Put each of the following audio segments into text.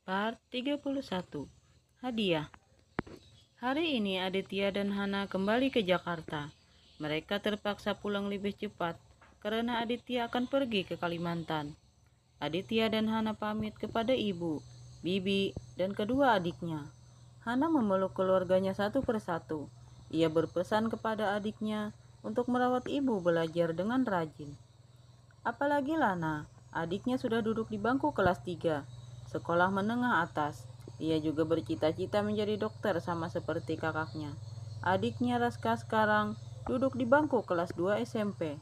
Part 31. Hadiah. Hari ini Aditya dan Hana kembali ke Jakarta. Mereka terpaksa pulang lebih cepat karena Aditya akan pergi ke Kalimantan. Aditya dan Hana pamit kepada ibu, bibi, dan kedua adiknya. Hana memeluk keluarganya satu persatu. Ia berpesan kepada adiknya untuk merawat ibu belajar dengan rajin. Apalagi Lana, adiknya sudah duduk di bangku kelas 3, sekolah menengah atas. Ia juga bercita-cita menjadi dokter sama seperti kakaknya. Adiknya Raska sekarang duduk di bangku kelas 2 SMP.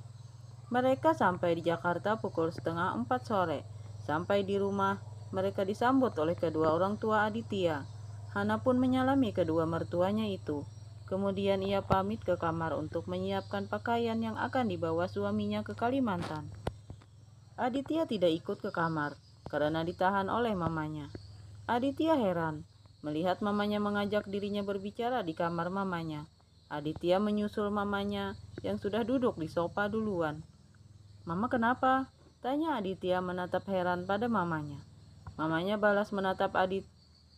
Mereka sampai di Jakarta pukul setengah 4 sore. Sampai di rumah, mereka disambut oleh kedua orang tua Aditya. Hana pun menyalami kedua mertuanya itu. Kemudian ia pamit ke kamar untuk menyiapkan pakaian yang akan dibawa suaminya ke Kalimantan. Aditya tidak ikut ke kamar karena ditahan oleh mamanya. Aditya heran melihat mamanya mengajak dirinya berbicara di kamar mamanya. Aditya menyusul mamanya yang sudah duduk di sofa duluan. "Mama kenapa?" tanya Aditya menatap heran pada mamanya. Mamanya balas menatap Adit,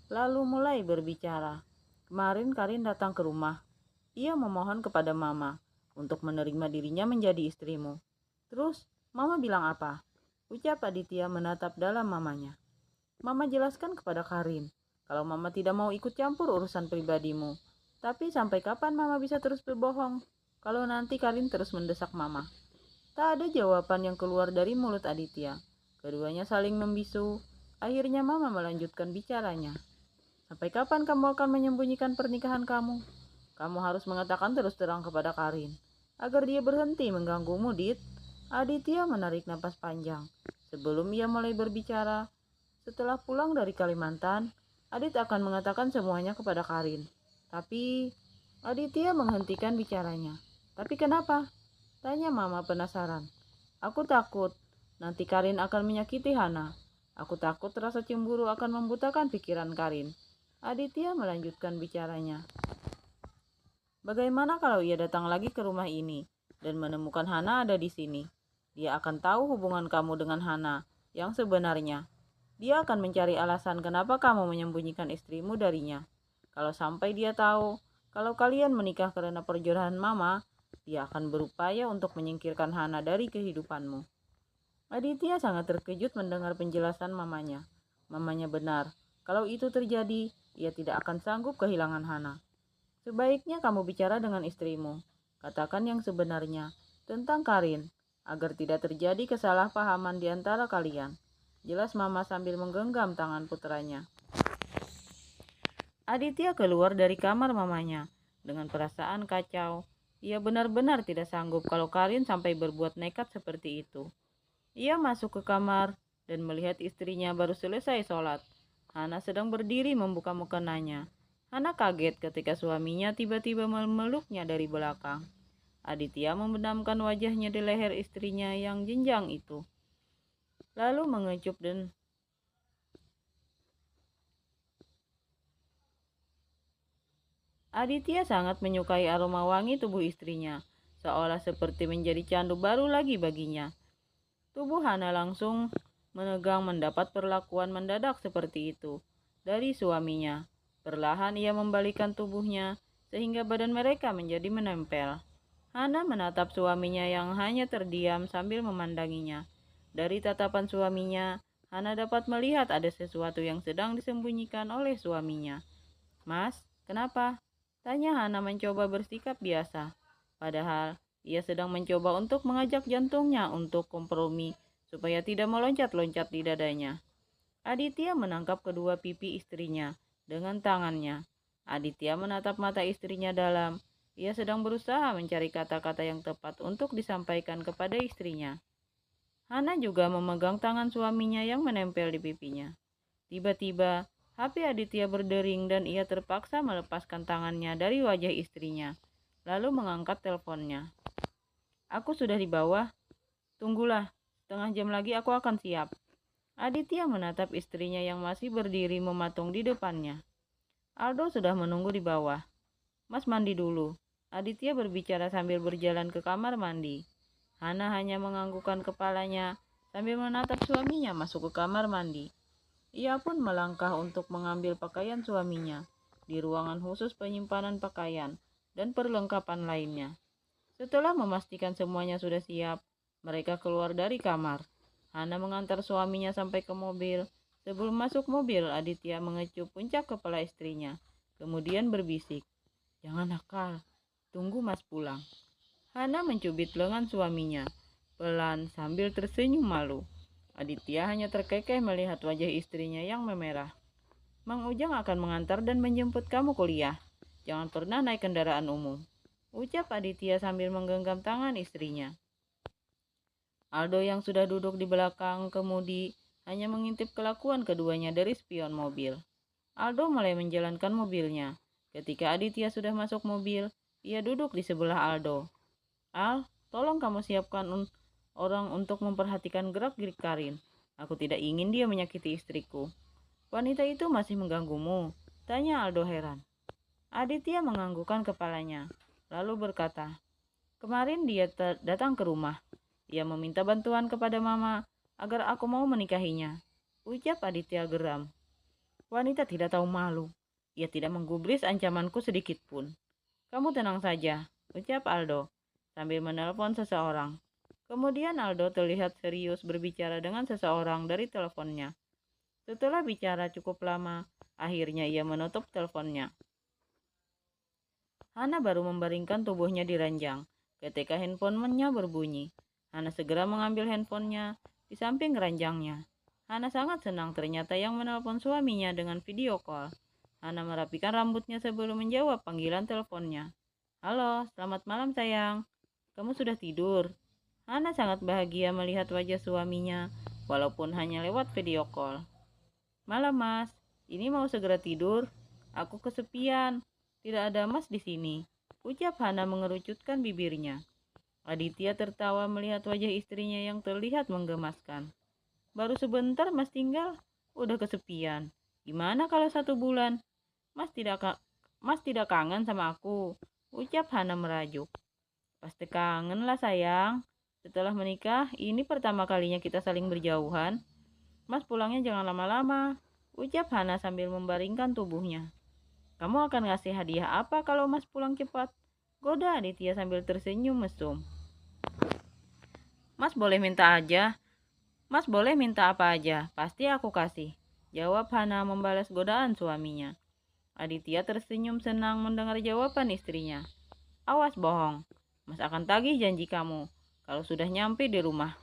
lalu mulai berbicara. "Kemarin Karin datang ke rumah. Ia memohon kepada mama untuk menerima dirinya menjadi istrimu. Terus, mama bilang apa?" ucap Aditya menatap dalam mamanya. "Mama jelaskan kepada Karin kalau mama tidak mau ikut campur urusan pribadimu. Tapi sampai kapan mama bisa terus berbohong kalau nanti Karin terus mendesak mama?" Tak ada jawaban yang keluar dari mulut Aditya. Keduanya saling membisu. Akhirnya mama melanjutkan bicaranya. "Sampai kapan kamu akan menyembunyikan pernikahan kamu? Kamu harus mengatakan terus terang kepada Karin agar dia berhenti mengganggumu, Dit." Aditya menarik napas panjang sebelum ia mulai berbicara. Setelah pulang dari Kalimantan, Adit akan mengatakan semuanya kepada Karin. Tapi Aditya menghentikan bicaranya. "Tapi kenapa?" tanya mama penasaran. "Aku takut nanti Karin akan menyakiti Hana. Aku takut rasa cemburu akan membutakan pikiran Karin." Aditya melanjutkan bicaranya. "Bagaimana kalau ia datang lagi ke rumah ini dan menemukan Hana ada di sini? Dia akan tahu hubungan kamu dengan Hana yang sebenarnya. Dia akan mencari alasan kenapa kamu menyembunyikan istrimu darinya. Kalau sampai dia tahu kalau kalian menikah karena perjodohan mama, dia akan berupaya untuk menyingkirkan Hana dari kehidupanmu." Aditya sangat terkejut mendengar penjelasan mamanya. Mamanya benar. Kalau itu terjadi, ia tidak akan sanggup kehilangan Hana. "Sebaiknya kamu bicara dengan istrimu. Katakan yang sebenarnya tentang Karin, agar tidak terjadi kesalahpahaman di antara kalian," jelas mama sambil menggenggam tangan putranya. Aditya keluar dari kamar mamanya dengan perasaan kacau. Ia benar-benar tidak sanggup kalau Karin sampai berbuat nekat seperti itu. Ia masuk ke kamar dan melihat istrinya baru selesai sholat. Hana sedang berdiri membuka mukenanya. Hana kaget ketika suaminya tiba-tiba memeluknya dari belakang. Aditya membenamkan wajahnya di leher istrinya yang jenjang itu, lalu mengecup dan Aditya sangat menyukai aroma wangi tubuh istrinya, seolah seperti menjadi candu baru lagi baginya. Tubuh Hana langsung menegang mendapat perlakuan mendadak seperti itu dari suaminya. Perlahan ia membalikkan tubuhnya sehingga badan mereka menjadi menempel. Hana menatap suaminya yang hanya terdiam sambil memandanginya. Dari tatapan suaminya, Hana dapat melihat ada sesuatu yang sedang disembunyikan oleh suaminya. "Mas, kenapa?" tanya Hana mencoba bersikap biasa. Padahal ia sedang mencoba untuk mengajak jantungnya untuk kompromi supaya tidak meloncat-loncat di dadanya. Aditya menangkap kedua pipi istrinya dengan tangannya. Aditya menatap mata istrinya dalam. Ia sedang berusaha mencari kata-kata yang tepat untuk disampaikan kepada istrinya. Hana juga memegang tangan suaminya yang menempel di pipinya. Tiba-tiba, HP Aditya berdering dan ia terpaksa melepaskan tangannya dari wajah istrinya, lalu mengangkat teleponnya. "Aku sudah di bawah. Tunggulah, setengah jam lagi aku akan siap." Aditya menatap istrinya yang masih berdiri mematung di depannya. "Aldo sudah menunggu di bawah. Mas mandi dulu." Aditya berbicara sambil berjalan ke kamar mandi. Hana hanya menganggukkan kepalanya sambil menatap suaminya masuk ke kamar mandi. Ia pun melangkah untuk mengambil pakaian suaminya di ruangan khusus penyimpanan pakaian dan perlengkapan lainnya. Setelah memastikan semuanya sudah siap, mereka keluar dari kamar. Hana mengantar suaminya sampai ke mobil. Sebelum masuk mobil, Aditya mengecup puncak kepala istrinya, kemudian berbisik, "Jangan nakal, tunggu Mas pulang." Hana mencubit lengan suaminya, pelan sambil tersenyum malu. Aditya hanya terkekeh melihat wajah istrinya yang memerah. "Mang Ujang akan mengantar dan menjemput kamu kuliah. Jangan pernah naik kendaraan umum," ucap Aditya sambil menggenggam tangan istrinya. Aldo yang sudah duduk di belakang kemudi hanya mengintip kelakuan keduanya dari spion mobil. Aldo mulai menjalankan mobilnya. Ketika Aditya sudah masuk mobil, ia duduk di sebelah Aldo. "Al, tolong kamu siapkan orang untuk memperhatikan gerak-gerik Karin. Aku tidak ingin dia menyakiti istriku." "Wanita itu masih mengganggumu?" tanya Aldo heran. Aditya menganggukkan kepalanya, lalu berkata, "Kemarin dia datang ke rumah. Ia meminta bantuan kepada mama agar aku mau menikahinya," ucap Aditya geram. "Wanita tidak tahu malu. Ia tidak menggubris ancamanku sedikit pun." "Kamu tenang saja," ucap Aldo sambil menelpon seseorang. Kemudian Aldo terlihat serius berbicara dengan seseorang dari teleponnya. Setelah bicara cukup lama, akhirnya ia menutup teleponnya. Hana baru membaringkan tubuhnya di ranjang ketika handphonenya berbunyi. Hana segera mengambil handphonenya di samping ranjangnya. Hana sangat senang ternyata yang menelpon suaminya dengan video call. Hana merapikan rambutnya sebelum menjawab panggilan teleponnya. "Halo, selamat malam sayang. Kamu sudah tidur?" Hana sangat bahagia melihat wajah suaminya walaupun hanya lewat video call. "Malam Mas, ini mau segera tidur. Aku kesepian. Tidak ada Mas di sini," ucap Hana mengerucutkan bibirnya. Aditya tertawa melihat wajah istrinya yang terlihat menggemaskan. "Baru sebentar Mas tinggal, udah kesepian. Gimana kalau 1 bulan? Mas tidak kangen sama aku?" ucap Hana merajuk. "Pasti kangen lah sayang. Setelah menikah, ini pertama kalinya kita saling berjauhan. Mas pulangnya jangan lama-lama," ucap Hana sambil membaringkan tubuhnya. "Kamu akan ngasih hadiah apa kalau Mas pulang cepat?" goda Aditya sambil tersenyum mesum. "Mas boleh minta aja. Mas boleh minta apa aja, pasti aku kasih," jawab Hana membalas godaan suaminya. Aditya tersenyum senang mendengar jawaban istrinya. "Awas bohong, Mas akan tagih janji kamu kalau sudah nyampe di rumah."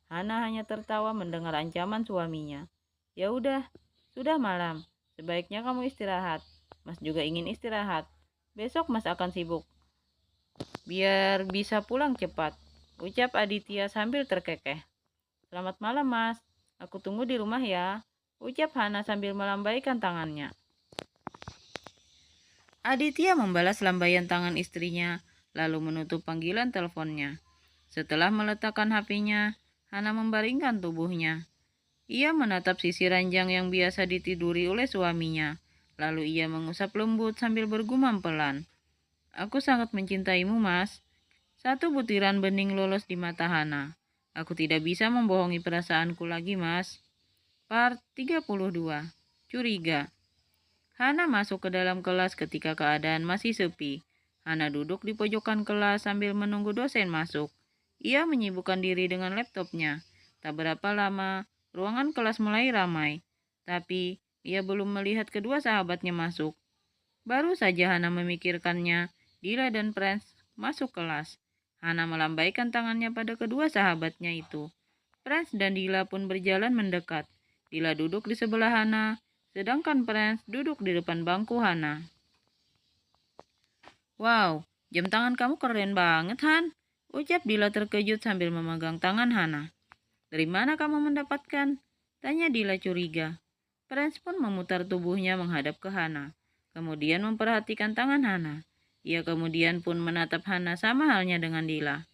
Hana hanya tertawa mendengar ancaman suaminya. "Ya udah, sudah malam. Sebaiknya kamu istirahat. Mas juga ingin istirahat. Besok Mas akan sibuk. Biar bisa pulang cepat," ucap Aditya sambil terkekeh. "Selamat malam Mas. Aku tunggu di rumah ya," ucap Hana sambil melambaikan tangannya. Aditya membalas lambaian tangan istrinya, lalu menutup panggilan teleponnya. Setelah meletakkan HP-nya, Hana membaringkan tubuhnya. Ia menatap sisi ranjang yang biasa ditiduri oleh suaminya. Lalu ia mengusap lembut sambil bergumam pelan, "Aku sangat mencintaimu, Mas." Satu butiran bening lolos di mata Hana. "Aku tidak bisa membohongi perasaanku lagi, Mas." Part 32. Curiga. Hana masuk ke dalam kelas ketika keadaan masih sepi. Hana duduk di pojokan kelas sambil menunggu dosen masuk. Ia menyibukkan diri dengan laptopnya. Tak berapa lama, ruangan kelas mulai ramai. Tapi, ia belum melihat kedua sahabatnya masuk. Baru saja Hana memikirkannya, Dila dan Prince masuk kelas. Hana melambaikan tangannya pada kedua sahabatnya itu. Prince dan Dila pun berjalan mendekat. Dila duduk di sebelah Hana, sedangkan Prince duduk di depan bangku Hana. "Wow, jam tangan kamu keren banget, Han," ucap Dila terkejut sambil memegang tangan Hana. "Dari mana kamu mendapatkan?" tanya Dila curiga. Prince pun memutar tubuhnya menghadap ke Hana, kemudian memperhatikan tangan Hana. Ia kemudian pun menatap Hana sama halnya dengan Dila.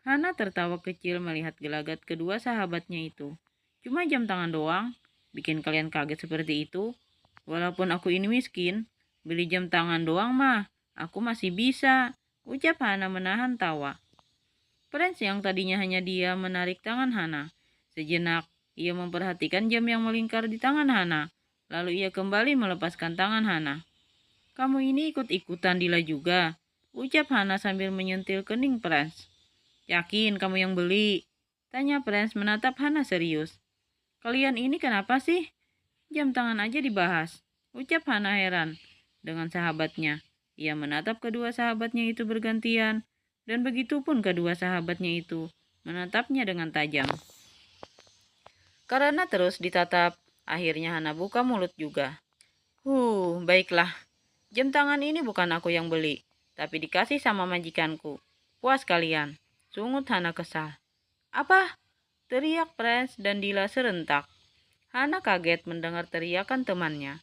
Hana tertawa kecil melihat gelagat kedua sahabatnya itu. "Cuma jam tangan doang? Bikin kalian kaget seperti itu? Walaupun aku ini miskin, beli jam tangan doang mah, aku masih bisa," ucap Hana menahan tawa. Prince yang tadinya hanya diam menarik tangan Hana. Sejenak, Ia memperhatikan jam yang melingkar di tangan Hana. Lalu ia kembali melepaskan tangan Hana. "Kamu ini ikut-ikutan Dila juga?" ucap Hana sambil menyentil kening Prince. "Yakin kamu yang beli?" tanya Prince menatap Hana serius. "Kalian ini kenapa sih? Jam tangan aja dibahas," ucap Hana heran dengan sahabatnya. Ia menatap kedua sahabatnya itu bergantian, dan begitupun kedua sahabatnya itu menatapnya dengan tajam. Karena terus ditatap, akhirnya Hana buka mulut juga. Baiklah. Jam tangan ini bukan aku yang beli, tapi dikasih sama majikanku. Puas kalian," sungut Hana kesal. "Apa?" teriak Prince dan Dila serentak. Hana kaget mendengar teriakan temannya.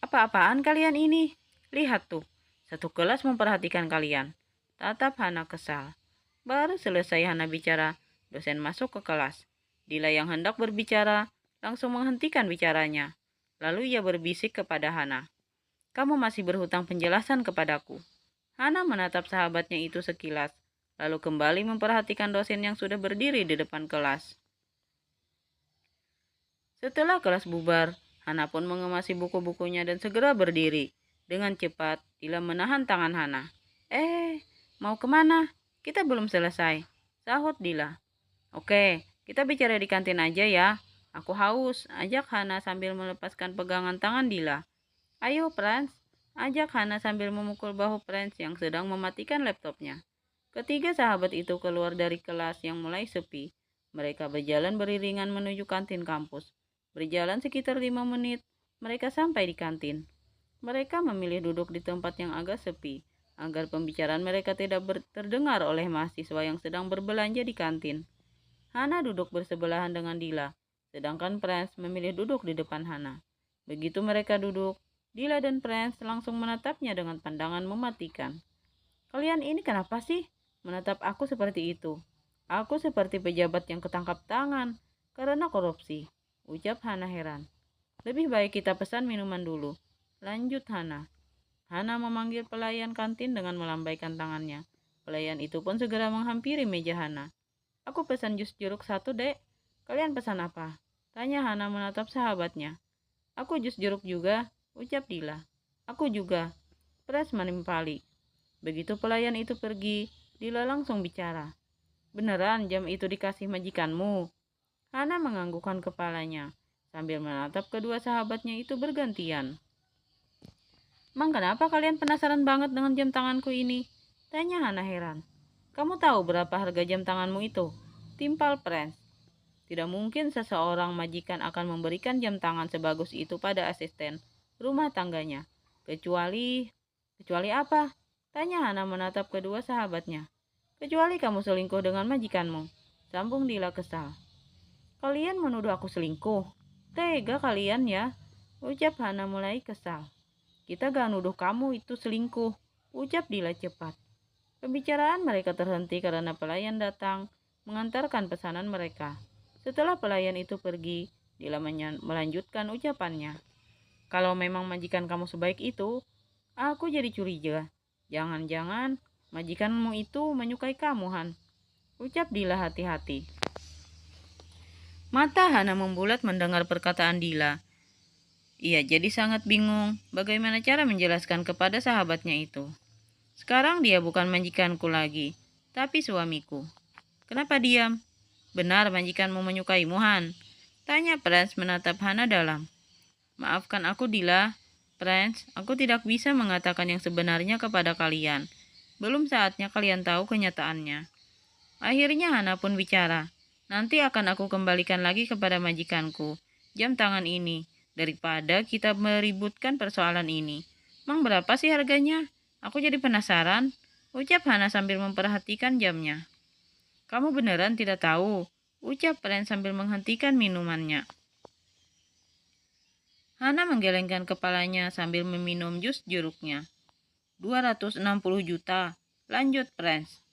"Apa-apaan kalian ini? Lihat tuh, satu kelas memperhatikan kalian," tatap Hana kesal. Baru selesai Hana bicara, dosen masuk ke kelas. Dila yang hendak berbicara langsung menghentikan bicaranya. Lalu ia berbisik kepada Hana, "Kamu masih berhutang penjelasan kepadaku." Hana menatap sahabatnya itu sekilas, lalu kembali memperhatikan dosen yang sudah berdiri di depan kelas. Setelah kelas bubar, Hana pun mengemasi buku-bukunya dan segera berdiri. Dengan cepat, Dila menahan tangan Hana. Mau kemana? Kita belum selesai," sahut Dila. "Oke, kita bicara di kantin aja ya. Aku haus," ajak Hana sambil melepaskan pegangan tangan Dila. "Ayo, Prince," ajak Hana sambil memukul bahu Prince yang sedang mematikan laptopnya. Ketiga sahabat itu keluar dari kelas yang mulai sepi. Mereka berjalan beriringan menuju kantin kampus. Berjalan sekitar 5 menit, mereka sampai di kantin. Mereka memilih duduk di tempat yang agak sepi, agar pembicaraan mereka tidak terdengar oleh mahasiswa yang sedang berbelanja di kantin. Hana duduk bersebelahan dengan Dila, sedangkan Prince memilih duduk di depan Hana. Begitu mereka duduk, Dila dan Prince langsung menatapnya dengan pandangan mematikan. "Kalian ini kenapa sih menatap aku seperti itu? Aku seperti pejabat yang ketangkap tangan karena korupsi," ucap Hana heran. "Lebih baik kita pesan minuman dulu," lanjut Hana. Hana memanggil pelayan kantin dengan melambaikan tangannya. Pelayan itu pun segera menghampiri meja Hana. "Aku pesan jus jeruk 1, Dek. Kalian pesan apa?" tanya Hana menatap sahabatnya. "Aku jus jeruk juga," ucap Dila. "Aku juga," Pres menimpali. Begitu pelayan itu pergi, Dila langsung bicara. "Beneran jam itu dikasih majikanmu?" Hana menganggukkan kepalanya, sambil menatap kedua sahabatnya itu bergantian. "Emang kenapa kalian penasaran banget dengan jam tanganku ini?" tanya Hana heran. "Kamu tahu berapa harga jam tanganmu itu?" timpal Prince. "Tidak mungkin seseorang majikan akan memberikan jam tangan sebagus itu pada asisten rumah tangganya. Kecuali apa?" tanya Hana menatap kedua sahabatnya. "Kecuali kamu selingkuh dengan majikanmu," sambung Dila kesal. "Kalian menuduh aku selingkuh? Tega kalian ya," ucap Hana mulai kesal. "Kita gak nuduh kamu itu selingkuh," ucap Dila cepat. Pembicaraan mereka terhenti karena pelayan datang mengantarkan pesanan mereka. Setelah pelayan itu pergi, Dila melanjutkan ucapannya. "Kalau memang majikan kamu sebaik itu, aku jadi curiga. Jangan-jangan majikanmu itu menyukai kamu, Han," ucap Dila hati-hati. Mata Hana membulat mendengar perkataan Dila. Ia jadi sangat bingung bagaimana cara menjelaskan kepada sahabatnya itu. "Sekarang dia bukan majikanku lagi, tapi suamiku." "Kenapa diam? Benar majikanmu menyukaimu, Han?" tanya Prince menatap Hana dalam. "Maafkan aku, Dila. Prince, aku tidak bisa mengatakan yang sebenarnya kepada kalian. Belum saatnya kalian tahu kenyataannya." Akhirnya Hana pun bicara. "Nanti akan aku kembalikan lagi kepada majikanku jam tangan ini, daripada kita meributkan persoalan ini. Emang berapa sih harganya? Aku jadi penasaran," ucap Hana sambil memperhatikan jamnya. "Kamu beneran tidak tahu?" ucap Prince sambil menghentikan minumannya. Hana menggelengkan kepalanya sambil meminum jus jeruknya. 260 juta, lanjut Prince.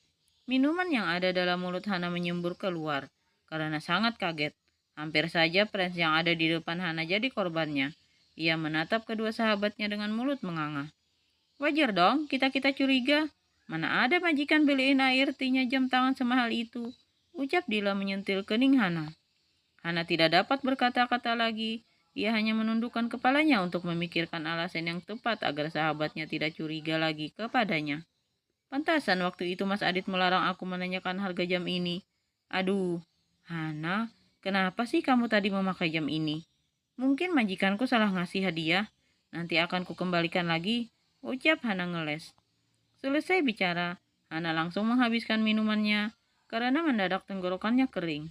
Minuman yang ada dalam mulut Hana menyembur keluar karena sangat kaget. Hampir saja Prince yang ada di depan Hana jadi korbannya. Ia menatap kedua sahabatnya dengan mulut menganga. "Wajar dong kita curiga. Mana ada majikan beliin ART-nya jam tangan semahal itu," ucap Dila menyentil kening Hana. Hana tidak dapat berkata-kata lagi. Ia hanya menundukkan kepalanya untuk memikirkan alasan yang tepat agar sahabatnya tidak curiga lagi kepadanya. Pantasan waktu itu Mas Adit melarang aku menanyakan harga jam ini. Aduh, Hana, kenapa sih kamu tadi memakai jam ini? Mungkin majikanku salah ngasih hadiah. Nanti akan kukembalikan lagi, ucap Hana ngeles. Selesai bicara, Hana langsung menghabiskan minumannya karena mendadak tenggorokannya kering.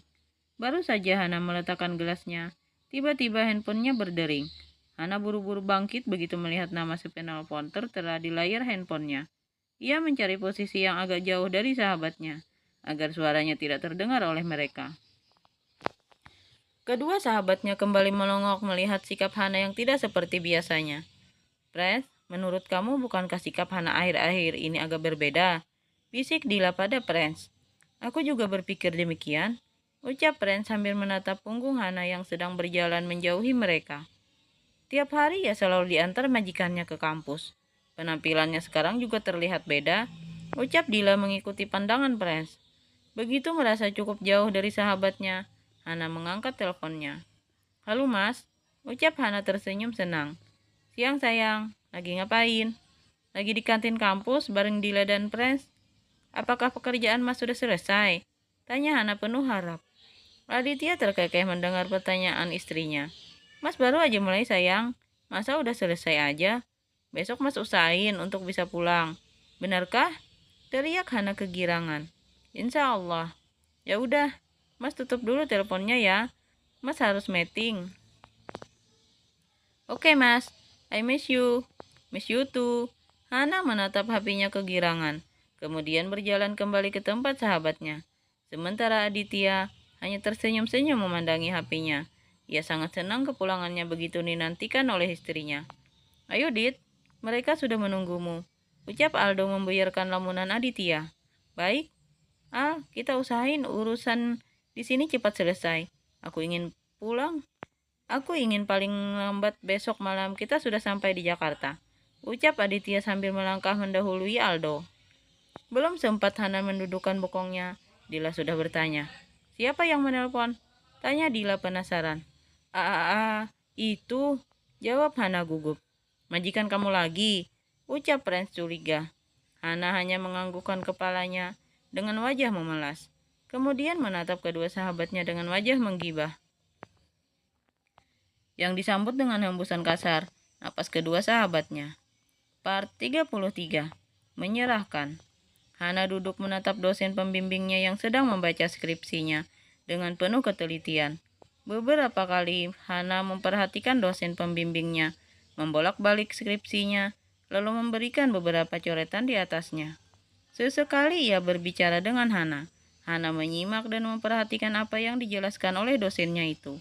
Baru saja Hana meletakkan gelasnya, tiba-tiba handphonenya berdering. Hana buru-buru bangkit begitu melihat nama si penelpon tertera di layar handphonenya. Ia mencari posisi yang agak jauh dari sahabatnya, agar suaranya tidak terdengar oleh mereka. Kedua sahabatnya kembali melongok melihat sikap Hana yang tidak seperti biasanya. Pres, menurut kamu bukankah sikap Hana akhir-akhir ini agak berbeda? Bisik Dila pada Prince. Aku juga berpikir demikian, ucap Prince sambil menatap punggung Hana yang sedang berjalan menjauhi mereka. Tiap hari ia selalu diantar majikannya ke kampus. Penampilannya sekarang juga terlihat beda, ucap Dila mengikuti pandangan Prince. Begitu merasa cukup jauh dari sahabatnya, Hana mengangkat teleponnya. Halo mas, ucap Hana tersenyum senang. Siang sayang, lagi ngapain? Lagi di kantin kampus bareng Dila dan Prince. Apakah pekerjaan mas sudah selesai? Tanya Hana penuh harap. Aditya terkekeh mendengar pertanyaan istrinya. Mas baru aja mulai sayang, masa udah selesai aja? Besok mas usahain untuk bisa pulang. Benarkah? Teriak Hana kegirangan. Insya Allah. Ya udah, mas tutup dulu teleponnya ya. Mas harus meeting. Oke mas, I miss you. Miss you too. Hana menatap HP-nya kegirangan, kemudian berjalan kembali ke tempat sahabatnya. Sementara Aditya hanya tersenyum-senyum memandangi HP-nya. Ia sangat senang kepulangannya begitu dinantikan oleh istrinya. Ayo Dit, mereka sudah menunggumu, ucap Aldo membuyarkan lamunan Aditya. Baik, kita usahain urusan di sini cepat selesai. Aku ingin pulang. Aku ingin paling lambat besok malam kita sudah sampai di Jakarta, ucap Aditya sambil melangkah mendahului Aldo. Belum sempat Hana mendudukkan bokongnya, Dila sudah bertanya. Siapa yang menelpon? Tanya Dila penasaran. Itu, jawab Hana gugup. Majikan kamu lagi, ucap Prince curiga. Hana hanya menganggukkan kepalanya dengan wajah memelas, kemudian menatap kedua sahabatnya dengan wajah menggibah. Yang disambut dengan hembusan kasar napas kedua sahabatnya. Part 33. Menyerahkan. Hana duduk menatap dosen pembimbingnya yang sedang membaca skripsinya dengan penuh ketelitian. Beberapa kali Hana memperhatikan dosen pembimbingnya, membolak-balik skripsinya, lalu memberikan beberapa coretan di atasnya. Sesekali ia berbicara dengan Hana. Hana menyimak dan memperhatikan apa yang dijelaskan oleh dosennya itu.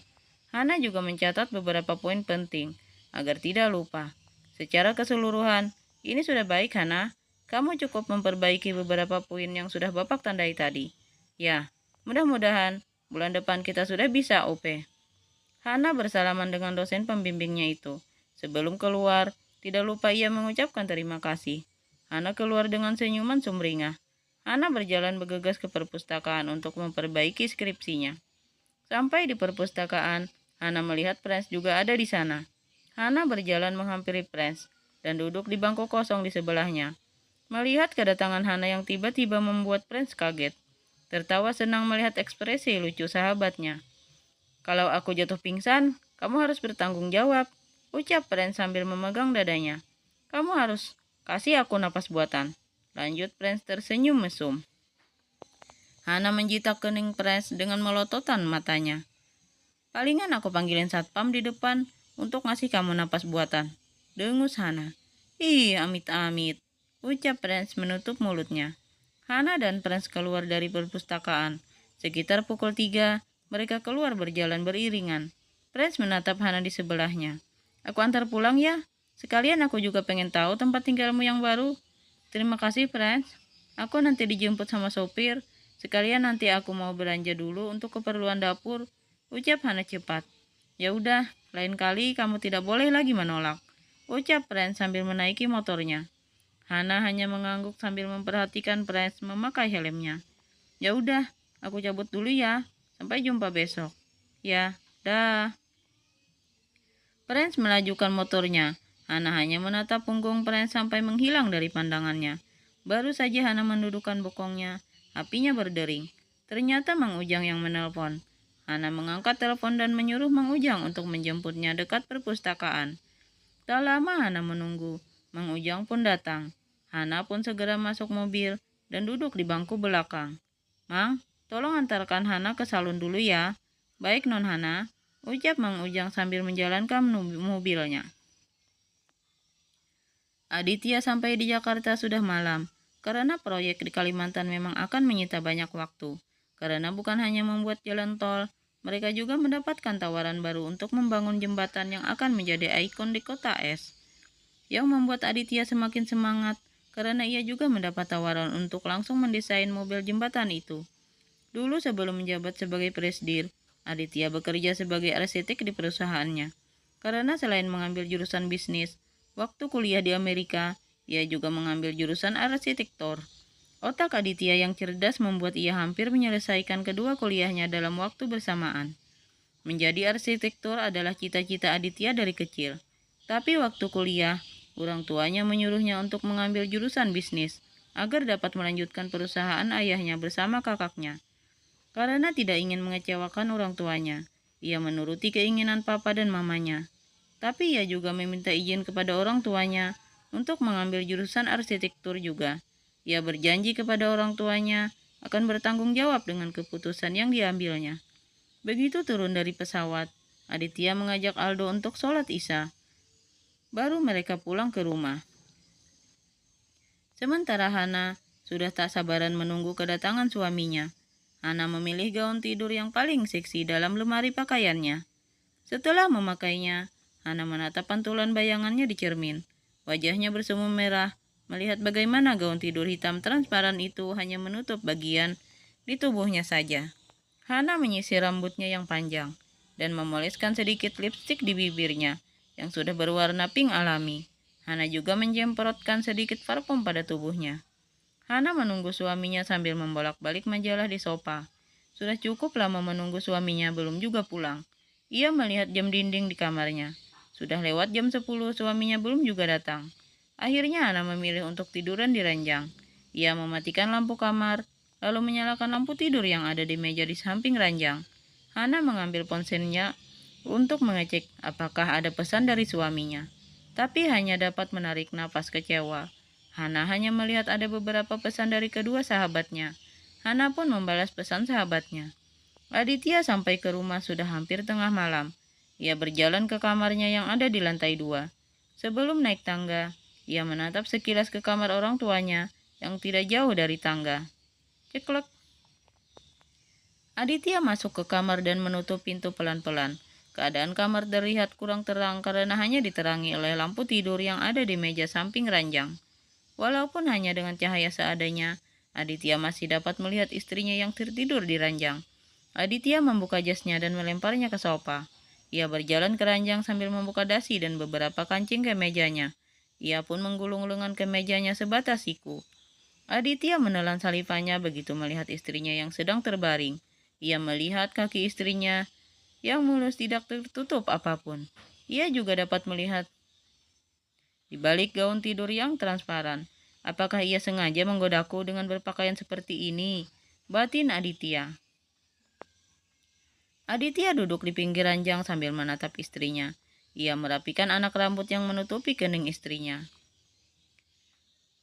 Hana juga mencatat beberapa poin penting agar tidak lupa. Secara keseluruhan, ini sudah baik Hana. Kamu cukup memperbaiki beberapa poin yang sudah Bapak tandai tadi. Ya, mudah-mudahan bulan depan kita sudah bisa OP. Hana bersalaman dengan dosen pembimbingnya itu. Sebelum keluar, tidak lupa ia mengucapkan terima kasih. Hana keluar dengan senyuman sumringah. Hana berjalan bergegas ke perpustakaan untuk memperbaiki skripsinya. Sampai di perpustakaan, Hana melihat Prince juga ada di sana. Hana berjalan menghampiri Prince dan duduk di bangku kosong di sebelahnya. Melihat kedatangan Hana yang tiba-tiba membuat Prince kaget. Tertawa senang melihat ekspresi lucu sahabatnya. Kalau aku jatuh pingsan, kamu harus bertanggung jawab, ucap Prince sambil memegang dadanya. Kamu harus kasih aku napas buatan. Lanjut Prince tersenyum mesum. Hana menjitak kening Prince dengan melototan matanya. Palingan aku panggilin satpam di depan untuk ngasih kamu napas buatan, dengus Hana. Ih, amit-amit, ucap Prince menutup mulutnya. Hana dan Prince keluar dari perpustakaan. Sekitar pukul 3, mereka keluar berjalan beriringan. Prince menatap Hana di sebelahnya. Aku antar pulang ya. Sekalian aku juga pengen tahu tempat tinggalmu yang baru. Terima kasih, Prince. Aku nanti dijemput sama sopir. Sekalian nanti aku mau belanja dulu untuk keperluan dapur, ucap Hana cepat. Ya udah, lain kali kamu tidak boleh lagi menolak, ucap Prince sambil menaiki motornya. Hana hanya mengangguk sambil memperhatikan Prince memakai helmnya. Ya udah, aku cabut dulu ya. Sampai jumpa besok. Ya, dah. Prince melajukan motornya. Hana hanya menatap punggung Prince sampai menghilang dari pandangannya. Baru saja Hana mendudukkan bokongnya, apinya berdering. Ternyata Mang Ujang yang menelpon. Hana mengangkat telepon dan menyuruh Mang Ujang untuk menjemputnya dekat perpustakaan. Tak lama Hana menunggu. Mang Ujang pun datang. Hana pun segera masuk mobil dan duduk di bangku belakang. Mang, tolong antarkan Hana ke salon dulu ya. Baik Non Hana, ucap Mang Ujang sambil menjalankan mobilnya. Aditya sampai di Jakarta sudah malam. Karena proyek di Kalimantan memang akan menyita banyak waktu. Karena bukan hanya membuat jalan tol, mereka juga mendapatkan tawaran baru untuk membangun jembatan yang akan menjadi ikon di kota es. Yang membuat Aditya semakin semangat karena ia juga mendapat tawaran untuk langsung mendesain mobil jembatan itu. Dulu sebelum menjabat sebagai presdir, Aditya bekerja sebagai arsitek di perusahaannya. Karena selain mengambil jurusan bisnis, waktu kuliah di Amerika, ia juga mengambil jurusan arsitektur. Otak Aditya yang cerdas membuat ia hampir menyelesaikan kedua kuliahnya dalam waktu bersamaan. Menjadi arsitektur adalah cita-cita Aditya dari kecil. Tapi waktu kuliah, orang tuanya menyuruhnya untuk mengambil jurusan bisnis agar dapat melanjutkan perusahaan ayahnya bersama kakaknya. Karena tidak ingin mengecewakan orang tuanya, ia menuruti keinginan papa dan mamanya. Tapi ia juga meminta izin kepada orang tuanya untuk mengambil jurusan arsitektur juga. Ia berjanji kepada orang tuanya akan bertanggung jawab dengan keputusan yang diambilnya. Begitu turun dari pesawat, Aditya mengajak Aldo untuk sholat Isya. Baru mereka pulang ke rumah. Sementara Hana sudah tak sabaran menunggu kedatangan suaminya. Hana memilih gaun tidur yang paling seksi dalam lemari pakaiannya. Setelah memakainya, Hana menatap pantulan bayangannya di cermin. Wajahnya bersemu merah, melihat bagaimana gaun tidur hitam transparan itu hanya menutup bagian di tubuhnya saja. Hana menyisir rambutnya yang panjang dan memoleskan sedikit lipstik di bibirnya yang sudah berwarna pink alami. Hana juga menjemprotkan sedikit parfum pada tubuhnya. Hana menunggu suaminya sambil membolak-balik majalah di sofa. Sudah cukup lama menunggu suaminya belum juga pulang. Ia melihat jam dinding di kamarnya. Sudah lewat jam 10, suaminya belum juga datang. Akhirnya Hana memilih untuk tiduran di ranjang. Ia mematikan lampu kamar, lalu menyalakan lampu tidur yang ada di meja di samping ranjang. Hana mengambil ponselnya untuk mengecek apakah ada pesan dari suaminya. Tapi hanya dapat menarik napas kecewa. Hana hanya melihat ada beberapa pesan dari kedua sahabatnya. Hana pun membalas pesan sahabatnya. Aditya sampai ke rumah sudah hampir tengah malam. Ia berjalan ke kamarnya yang ada di lantai 2. Sebelum naik tangga, ia menatap sekilas ke kamar orang tuanya yang tidak jauh dari tangga. Ceklek. Aditya masuk ke kamar dan menutup pintu pelan-pelan. Keadaan kamar terlihat kurang terang karena hanya diterangi oleh lampu tidur yang ada di meja samping ranjang. Walaupun hanya dengan cahaya seadanya, Aditya masih dapat melihat istrinya yang tertidur di ranjang. Aditya membuka jasnya dan melemparnya ke sofa. Ia berjalan ke ranjang sambil membuka dasi dan beberapa kancing ke mejanya. Ia pun menggulung lengan ke mejanya sebatas siku. Aditya menelan salivannya begitu melihat istrinya yang sedang terbaring. Ia melihat kaki istrinya yang mulus tidak tertutup apapun. Ia juga dapat melihat di balik gaun tidur yang transparan. Apakah ia sengaja menggodaku dengan berpakaian seperti ini? Batin Aditya. Aditya duduk di pinggir ranjang sambil menatap istrinya. Ia merapikan anak rambut yang menutupi kening istrinya.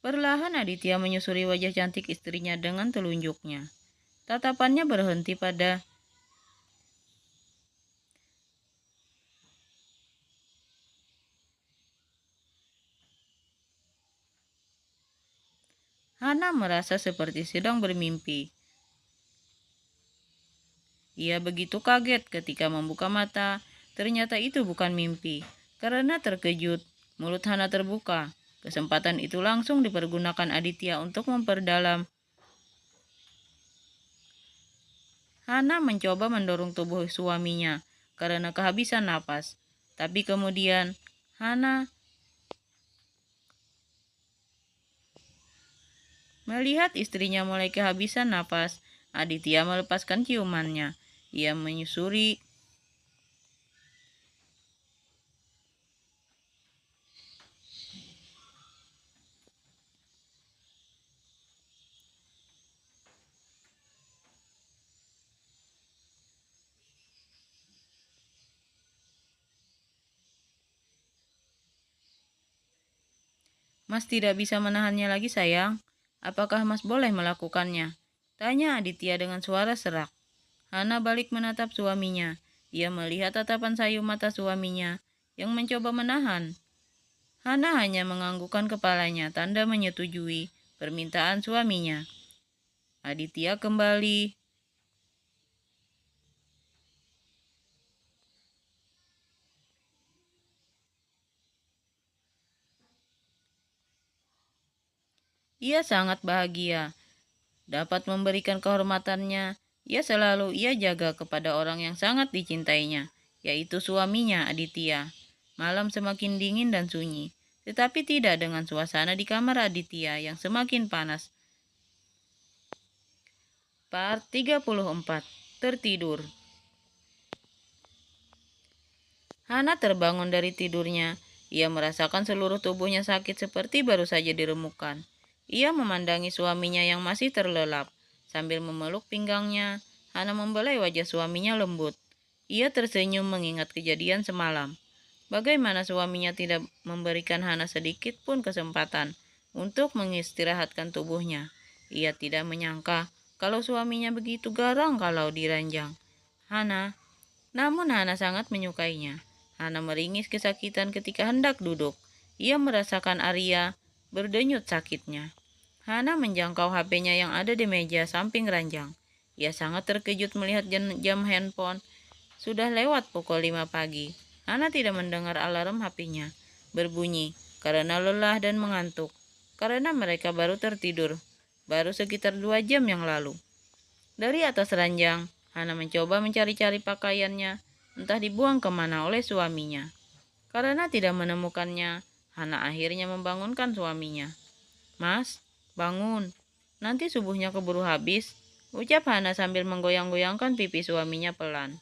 Perlahan Aditya menyusuri wajah cantik istrinya dengan telunjuknya. Tatapannya berhenti pada Hana merasa seperti sedang bermimpi. Ia begitu kaget ketika membuka mata, ternyata itu bukan mimpi. Karena terkejut, mulut Hana terbuka. Kesempatan itu langsung dipergunakan Aditya untuk memperdalam. Hana mencoba mendorong tubuh suaminya karena kehabisan napas. Tapi kemudian, Hana melihat istrinya mulai kehabisan napas. Aditya melepaskan ciumannya. Ia menyusuri Mas tidak bisa menahannya lagi, sayang. Apakah Mas boleh melakukannya? Tanya Aditya dengan suara serak. Hana balik menatap suaminya. Ia melihat tatapan sayu mata suaminya yang mencoba menahan. Hana hanya menganggukkan kepalanya, tanda menyetujui permintaan suaminya. Aditya kembali. Ia sangat bahagia dapat memberikan kehormatannya. Ia jaga kepada orang yang sangat dicintainya, yaitu suaminya Aditya. Malam semakin dingin dan sunyi, tetapi tidak dengan suasana di kamar Aditya yang semakin panas. Part 34. Tertidur. Hana terbangun dari tidurnya. Ia merasakan seluruh tubuhnya sakit seperti baru saja diremukkan. Ia memandangi suaminya yang masih terlelap. Sambil memeluk pinggangnya, Hana membelai wajah suaminya lembut. Ia tersenyum mengingat kejadian semalam. Bagaimana suaminya tidak memberikan Hana sedikit pun kesempatan untuk mengistirahatkan tubuhnya. Ia tidak menyangka kalau suaminya begitu garang kalau diranjang. Namun Hana sangat menyukainya. Hana meringis kesakitan ketika hendak duduk. Ia merasakan Arya berdenyut sakitnya. Hana menjangkau HP-nya yang ada di meja samping ranjang. Ia sangat terkejut melihat jam handphone. Sudah lewat pukul 5 pagi. Hana tidak mendengar alarm HP-nya berbunyi karena lelah dan mengantuk. Karena mereka baru tertidur, baru sekitar 2 jam yang lalu. Dari atas ranjang, Hana mencoba mencari-cari pakaiannya, entah dibuang kemana oleh suaminya. Karena tidak menemukannya, Hana akhirnya membangunkan suaminya. "Mas, bangun. Nanti subuhnya keburu habis," ucap Hana sambil menggoyang-goyangkan pipi suaminya pelan.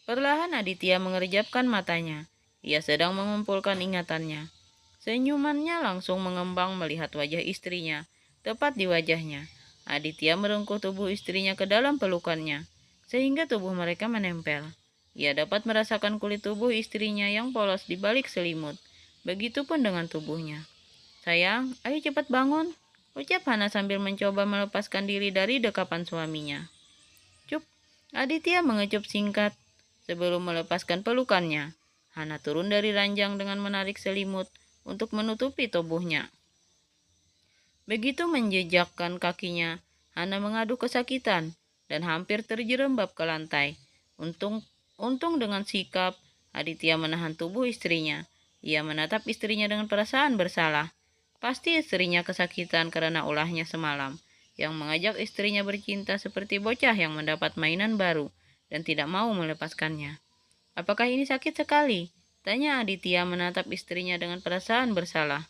Perlahan Aditya mengerjapkan matanya. Ia sedang mengumpulkan ingatannya. Senyumannya langsung mengembang melihat wajah istrinya, tepat di wajahnya. Aditya merengkuh tubuh istrinya ke dalam pelukannya, sehingga tubuh mereka menempel. Ia dapat merasakan kulit tubuh istrinya yang polos di balik selimut. Begitupun dengan tubuhnya. "Sayang, ayo cepat bangun," ucap Hana sambil mencoba melepaskan diri dari dekapan suaminya. "Cup," Aditya mengecup singkat sebelum melepaskan pelukannya. Hana turun dari ranjang dengan menarik selimut untuk menutupi tubuhnya. Begitu menjejakkan kakinya, Hana mengaduh kesakitan dan hampir terjerembab ke lantai. Untung dengan sikap, Aditya menahan tubuh istrinya. Ia menatap istrinya dengan perasaan bersalah. Pasti istrinya kesakitan karena ulahnya semalam, yang mengajak istrinya bercinta seperti bocah yang mendapat mainan baru dan tidak mau melepaskannya. "Apakah ini sakit sekali?" tanya Aditya menatap istrinya dengan perasaan bersalah.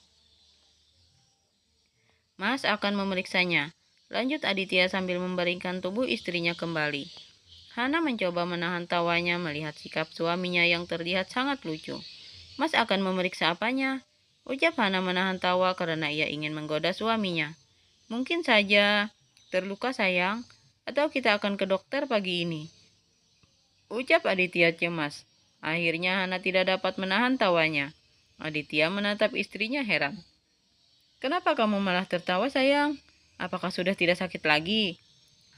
"Mas akan memeriksanya," lanjut Aditya sambil membaringkan tubuh istrinya kembali. Hana mencoba menahan tawanya melihat sikap suaminya yang terlihat sangat lucu. "Mas akan memeriksa apanya?" ucap Hana menahan tawa karena ia ingin menggoda suaminya. "Mungkin saja terluka, sayang, atau kita akan ke dokter pagi ini," ucap Aditya cemas. Akhirnya Hana tidak dapat menahan tawanya. Aditya menatap istrinya heran. "Kenapa kamu malah tertawa, sayang? Apakah sudah tidak sakit lagi?"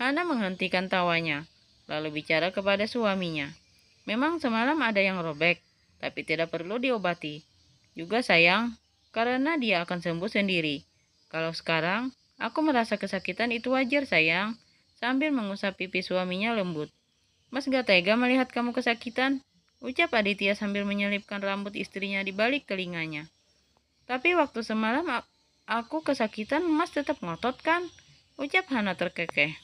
Hana menghentikan tawanya, lalu bicara kepada suaminya. "Memang semalam ada yang robek, tapi tidak perlu diobati. Juga sayang, karena dia akan sembuh sendiri. Kalau sekarang, aku merasa kesakitan itu wajar, sayang," sambil mengusap pipi suaminya lembut. "Mas gak tega melihat kamu kesakitan," ucap Aditya sambil menyelipkan rambut istrinya di balik telinganya. "Tapi waktu semalam aku kesakitan, Mas tetap ngotot kan?" ucap Hana terkekeh.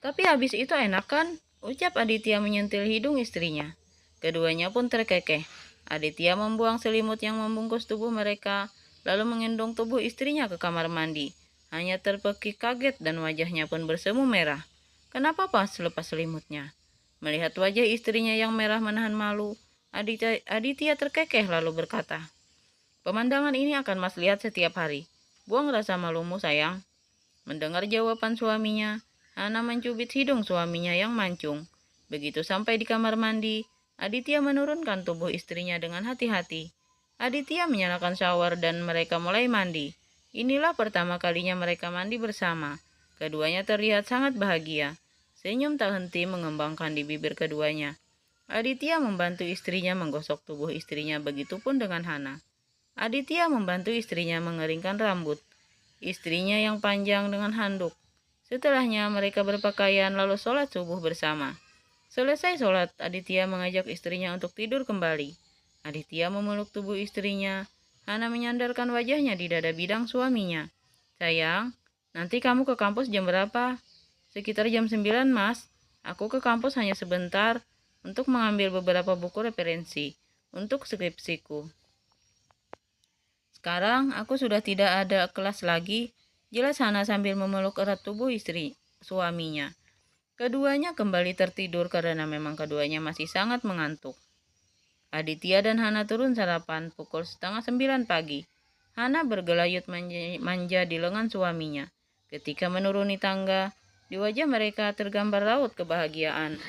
"Tapi habis itu enak kan?" ucap Aditya menyentil hidung istrinya. Keduanya pun terkekeh. Aditya membuang selimut yang membungkus tubuh mereka, lalu menggendong tubuh istrinya ke kamar mandi. Hanya terpekik kaget dan wajahnya pun bersemu merah. "Kenapa pas lepas selimutnya?" Melihat wajah istrinya yang merah menahan malu, Aditya terkekeh lalu berkata, "Pemandangan ini akan Mas lihat setiap hari. Buang rasa malumu, sayang." Mendengar jawaban suaminya, Hana mencubit hidung suaminya yang mancung. Begitu sampai di kamar mandi, Aditya menurunkan tubuh istrinya dengan hati-hati. Aditya menyalakan shower dan mereka mulai mandi. Inilah pertama kalinya mereka mandi bersama. Keduanya terlihat sangat bahagia. Senyum tak henti mengembangkan di bibir keduanya. Aditya membantu istrinya menggosok tubuh istrinya, begitupun dengan Hana. Aditya membantu istrinya mengeringkan rambut istrinya yang panjang dengan handuk. Setelahnya mereka berpakaian lalu sholat subuh bersama. Selesai sholat, Aditya mengajak istrinya untuk tidur kembali. Aditya memeluk tubuh istrinya. Hana menyandarkan wajahnya di dada bidang suaminya. Sayang, nanti kamu ke kampus jam berapa? Sekitar jam 9, Mas. Aku ke kampus hanya sebentar untuk mengambil beberapa buku referensi untuk skripsiku. Sekarang aku sudah tidak ada kelas lagi, jelas Hana sambil memeluk erat tubuh istri suaminya. Keduanya kembali tertidur karena memang keduanya masih sangat mengantuk. Aditya dan Hana turun sarapan pukul 8:30 pagi. Hana bergelayut manja di lengan suaminya. Ketika menuruni tangga, di wajah mereka tergambar raut kebahagiaan.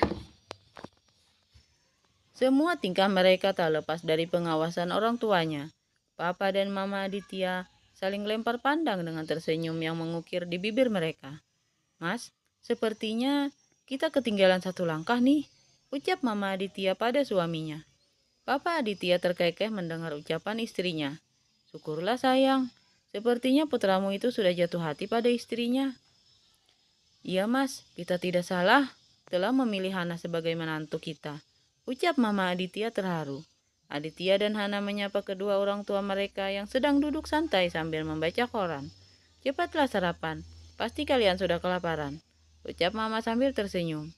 Semua tingkah mereka tak lepas dari pengawasan orang tuanya. Papa dan Mama Aditya saling lempar pandang dengan tersenyum yang mengukir di bibir mereka. Mas, sepertinya kita ketinggalan satu langkah nih, ucap Mama Aditya pada suaminya. Papa Aditya terkekeh mendengar ucapan istrinya. Syukurlah sayang, sepertinya putramu itu sudah jatuh hati pada istrinya. Iya mas, kita tidak salah telah memilih Hana sebagai menantu kita, ucap Mama Aditya terharu. Aditya dan Hana menyapa kedua orang tua mereka yang sedang duduk santai sambil membaca koran. Cepatlah sarapan, pasti kalian sudah kelaparan, ucap Mama sambil tersenyum.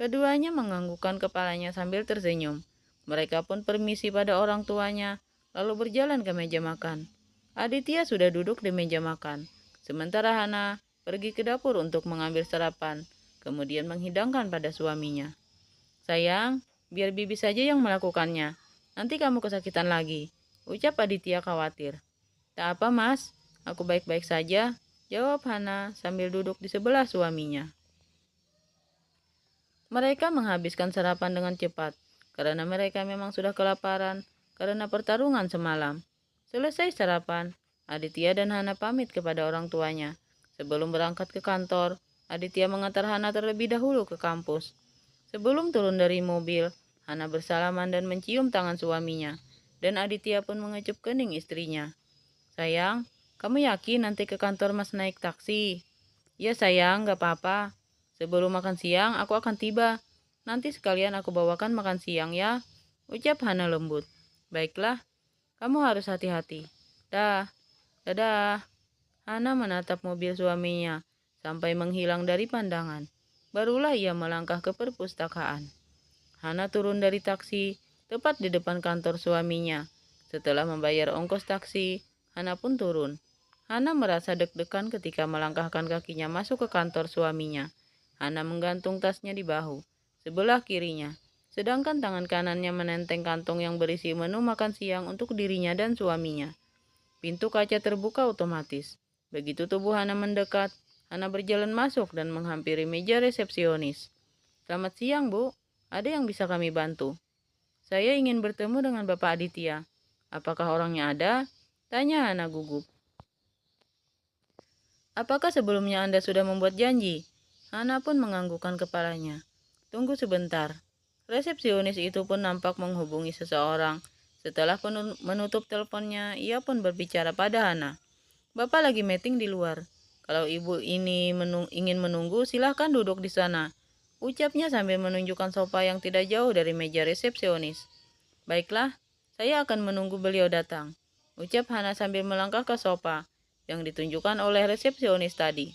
Keduanya menganggukkan kepalanya sambil tersenyum. Mereka pun permisi pada orang tuanya, lalu berjalan ke meja makan. Aditya sudah duduk di meja makan, sementara Hana pergi ke dapur untuk mengambil sarapan, kemudian menghidangkan pada suaminya. Sayang, biar bibi saja yang melakukannya. Nanti kamu kesakitan lagi, ucap Aditya khawatir. Tak apa mas, aku baik-baik saja, jawab Hana sambil duduk di sebelah suaminya. Mereka menghabiskan sarapan dengan cepat, karena mereka memang sudah kelaparan karena pertarungan semalam. Selesai sarapan, Aditya dan Hana pamit kepada orang tuanya. Sebelum berangkat ke kantor, Aditya mengantar Hana terlebih dahulu ke kampus. Sebelum turun dari mobil, Hana bersalaman dan mencium tangan suaminya, dan Aditya pun mengecup kening istrinya. Sayang, kamu yakin nanti ke kantor mas naik taksi? Ya sayang, gak apa-apa. Sebelum makan siang, aku akan tiba. Nanti sekalian aku bawakan makan siang ya, ucap Hana lembut. Baiklah, kamu harus hati-hati. Dadah. Hana menatap mobil suaminya sampai menghilang dari pandangan. Barulah ia melangkah ke perpustakaan. Hana turun dari taksi tepat di depan kantor suaminya. Setelah membayar ongkos taksi, Hana pun turun. Hana merasa deg-degan ketika melangkahkan kakinya masuk ke kantor suaminya. Hana menggantung tasnya di bahu sebelah kirinya, sedangkan tangan kanannya menenteng kantong yang berisi menu makan siang untuk dirinya dan suaminya. Pintu kaca terbuka otomatis. Begitu tubuh Hana mendekat, Hana berjalan masuk dan menghampiri meja resepsionis. Selamat siang, Bu. Ada yang bisa kami bantu? Saya ingin bertemu dengan Bapak Aditya. Apakah orangnya ada? Tanya Hana gugup. Apakah sebelumnya Anda sudah membuat janji? Hana pun menganggukkan kepalanya. Tunggu sebentar. Resepsionis itu pun nampak menghubungi seseorang. Setelah menutup teleponnya, ia pun berbicara pada Hana. Bapak lagi meeting di luar. Kalau ibu ini ingin menunggu, silahkan duduk di sana, ucapnya sambil menunjukkan sofa yang tidak jauh dari meja resepsionis. Baiklah, saya akan menunggu beliau datang, ucap Hana sambil melangkah ke sofa yang ditunjukkan oleh resepsionis tadi.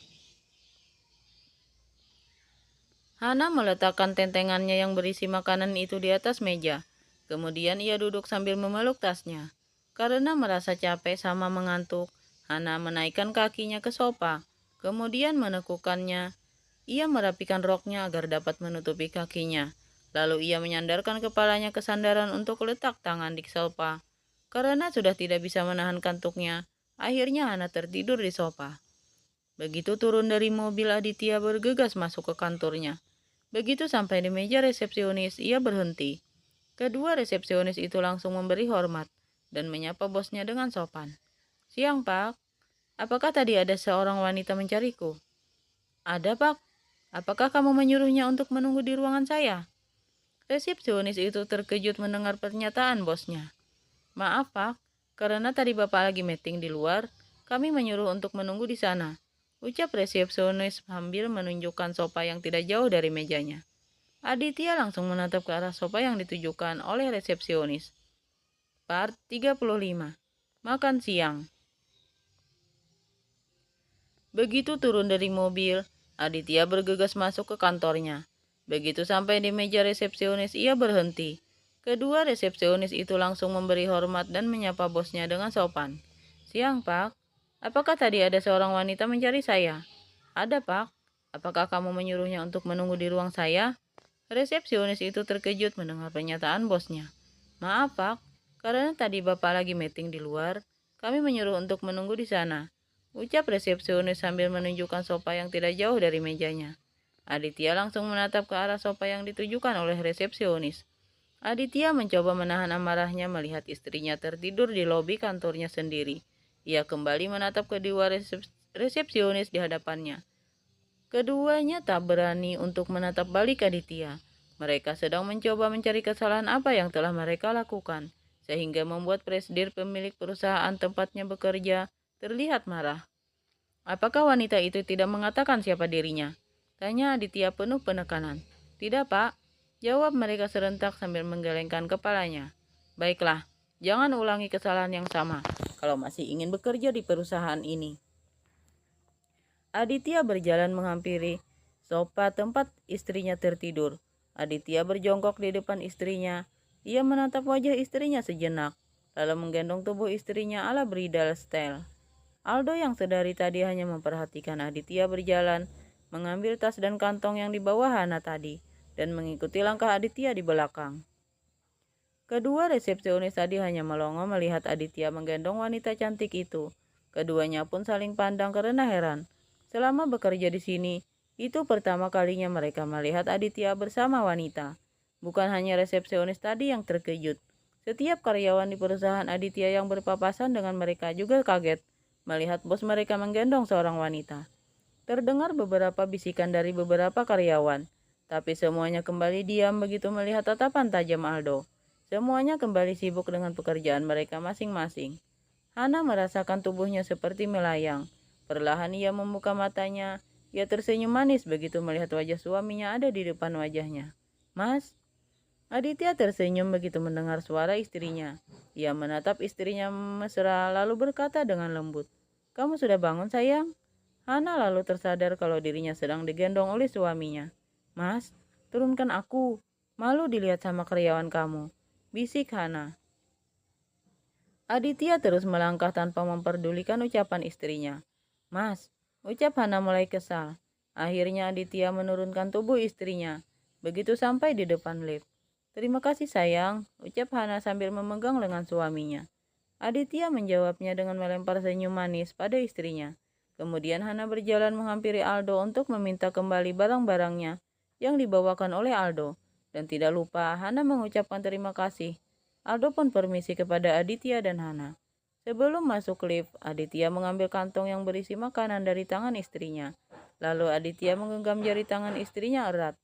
Hana meletakkan tentengannya yang berisi makanan itu di atas meja. Kemudian ia duduk sambil memeluk tasnya. Karena merasa capek sama mengantuk, Hana menaikkan kakinya ke sofa, kemudian menekukannya. Ia merapikan roknya agar dapat menutupi kakinya. Lalu ia menyandarkan kepalanya ke sandaran untuk letak tangan di sofa. Karena sudah tidak bisa menahan kantuknya, akhirnya Hana tertidur di sofa. Begitu turun dari mobil, Aditya bergegas masuk ke kantornya. Begitu sampai di meja resepsionis, ia berhenti. Kedua resepsionis itu langsung memberi hormat. dan menyapa bosnya dengan sopan. "Siang, Pak. Apakah tadi ada seorang wanita mencariku?" "Ada, Pak. Apakah kamu menyuruhnya untuk menunggu di ruangan saya?" Resepsionis itu terkejut mendengar pernyataan bosnya. "Maaf, Pak. Karena tadi Bapak lagi meeting di luar, kami menyuruh untuk menunggu di sana," ucap resepsionis sambil menunjukkan sofa yang tidak jauh dari mejanya. Aditya langsung menatap ke arah sofa yang ditujukan oleh resepsionis. Part 35. Makan siang. Begitu turun dari mobil, Aditya bergegas masuk ke kantornya. Begitu sampai di meja resepsionis, ia berhenti. Kedua resepsionis itu langsung memberi hormat dan menyapa bosnya dengan sopan. "Siang, Pak. Apakah tadi ada seorang wanita mencari saya?" "Ada, Pak. Apakah kamu menyuruhnya untuk menunggu di ruang saya?" Resepsionis itu terkejut mendengar pernyataan bosnya. "Maaf, Pak. Karena tadi Bapak lagi meeting di luar, kami menyuruh untuk menunggu di sana," ucap resepsionis sambil menunjukkan sofa yang tidak jauh dari mejanya. Aditya langsung menatap ke arah sofa yang ditujukan oleh resepsionis. Aditya mencoba menahan amarahnya melihat istrinya tertidur di lobi kantornya sendiri. Ia kembali menatap kedua resepsionis di hadapannya. Keduanya tak berani untuk menatap balik Aditya. Mereka sedang mencoba mencari kesalahan apa yang telah mereka lakukan, sehingga membuat presidir pemilik perusahaan tempatnya bekerja terlihat marah. "Apakah wanita itu tidak mengatakan siapa dirinya?" tanya Aditya penuh penekanan. "Tidak, Pak," jawab mereka serentak sambil menggelengkan kepalanya. "Baiklah, jangan ulangi kesalahan yang sama kalau masih ingin bekerja di perusahaan ini." Aditya berjalan menghampiri sofa tempat istrinya tertidur. Aditya berjongkok di depan istrinya. Ia menatap wajah istrinya sejenak, lalu menggendong tubuh istrinya ala bridal style. Aldo yang sedari tadi hanya memperhatikan Aditya berjalan, mengambil tas dan kantong yang dibawa Hana tadi, dan mengikuti langkah Aditya di belakang. Kedua resepsionis tadi hanya melongo melihat Aditya menggendong wanita cantik itu. Keduanya pun saling pandang karena heran. Selama bekerja di sini, itu pertama kalinya mereka melihat Aditya bersama wanita. Bukan hanya resepsionis tadi yang terkejut. Setiap karyawan di perusahaan Aditya yang berpapasan dengan mereka juga kaget melihat bos mereka menggendong seorang wanita. Terdengar beberapa bisikan dari beberapa karyawan, tapi semuanya kembali diam begitu melihat tatapan tajam Aldo. Semuanya kembali sibuk dengan pekerjaan mereka masing-masing. Hana merasakan tubuhnya seperti melayang. Perlahan ia membuka matanya. Ia tersenyum manis begitu melihat wajah suaminya ada di depan wajahnya. "Mas?" Aditya tersenyum begitu mendengar suara istrinya. Ia menatap istrinya mesra lalu berkata dengan lembut, "Kamu sudah bangun, sayang?" Hana lalu tersadar kalau dirinya sedang digendong oleh suaminya. "Mas, turunkan aku. Malu dilihat sama karyawan kamu," bisik Hana. Aditya terus melangkah tanpa memperdulikan ucapan istrinya. "Mas," ucap Hana mulai kesal. Akhirnya Aditya menurunkan tubuh istrinya. Begitu sampai di depan lift. "Terima kasih sayang," ucap Hana sambil memegang lengan suaminya. Aditya menjawabnya dengan melempar senyum manis pada istrinya. Kemudian Hana berjalan menghampiri Aldo untuk meminta kembali barang-barangnya yang dibawakan oleh Aldo. Dan tidak lupa Hana mengucapkan terima kasih. Aldo pun permisi kepada Aditya dan Hana. Sebelum masuk lift, Aditya mengambil kantong yang berisi makanan dari tangan istrinya. Lalu Aditya menggenggam jari tangan istrinya erat.